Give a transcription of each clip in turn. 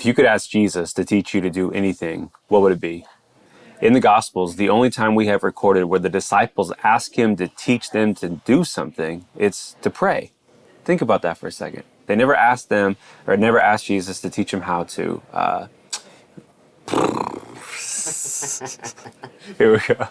If you could ask Jesus to teach you to do anything, what would it be? In the Gospels, the only time we have recorded where the disciples ask him to teach them to do something, it's to pray. Think about that for a second. They never asked them, or never asked Jesus to teach them how to. Here we go.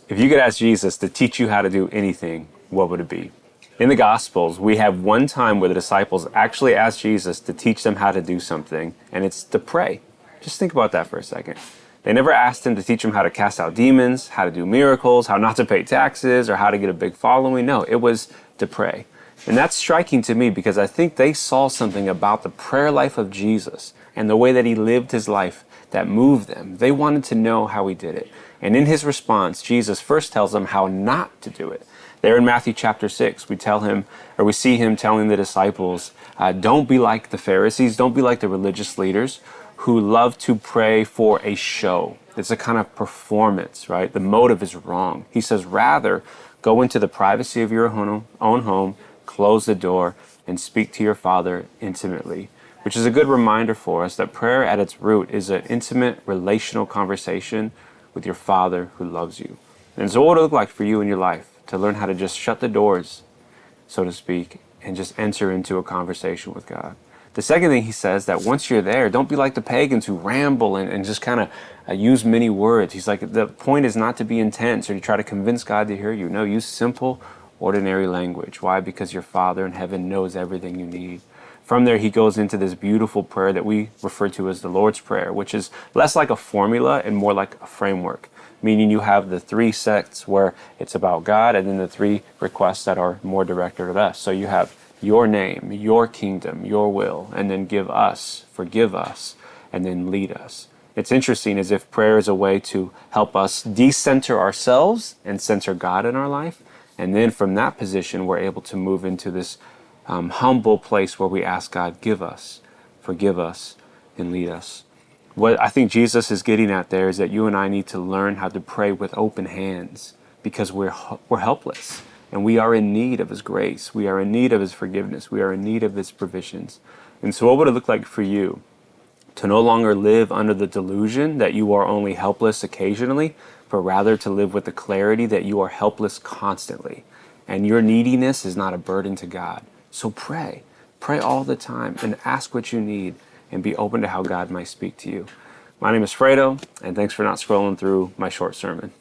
If you could ask Jesus to teach you how to do anything, what would it be? In the Gospels, we have one time where the disciples actually asked Jesus to teach them how to do something, and it's to pray. Just think about that for a second. They never asked him to teach them how to cast out demons, how to do miracles, how not to pay taxes, or how to get a big following. No, it was to pray. And that's striking to me because I think they saw something about the prayer life of Jesus and the way that he lived his life that moved them. They wanted to know how he did it. And in his response, Jesus first tells them how not to do it. There in Matthew chapter 6, we see him telling the disciples, don't be like the Pharisees, don't be like the religious leaders who love to pray for a show. It's a kind of performance, right? The motive is wrong. He says, rather, go into the privacy of your own home, close the door, and speak to your Father intimately, which is a good reminder for us that prayer at its root is an intimate relational conversation with your Father who loves you. And so what would it look like for you in your life to learn how to just shut the doors, so to speak, and just enter into a conversation with God? The second thing he says, that once you're there, don't be like the pagans who ramble and just kind of use many words. He's like, the point is not to be intense or to try to convince God to hear you. No, use simple, ordinary language. Why? Because your Father in heaven knows everything you need. From there, he goes into this beautiful prayer that we refer to as the Lord's Prayer, which is less like a formula and more like a framework, meaning you have the three sects where it's about God and then the three requests that are more directed at us. So you have your name, your kingdom, your will, and then give us, forgive us, and then lead us. It's interesting as if prayer is a way to help us decenter ourselves and center God in our life. And then from that position, we're able to move into this humble place where we ask God, give us, forgive us, and lead us. What I think Jesus is getting at there is that you and I need to learn how to pray with open hands because we're helpless and we are in need of his grace. We are in need of his forgiveness. We are in need of his provisions. And so what would it look like for you to no longer live under the delusion that you are only helpless occasionally, but rather to live with the clarity that you are helpless constantly and your neediness is not a burden to God? So pray all the time and ask what you need and be open to how God might speak to you. My name is Fredo, and thanks for not scrolling through my short sermon.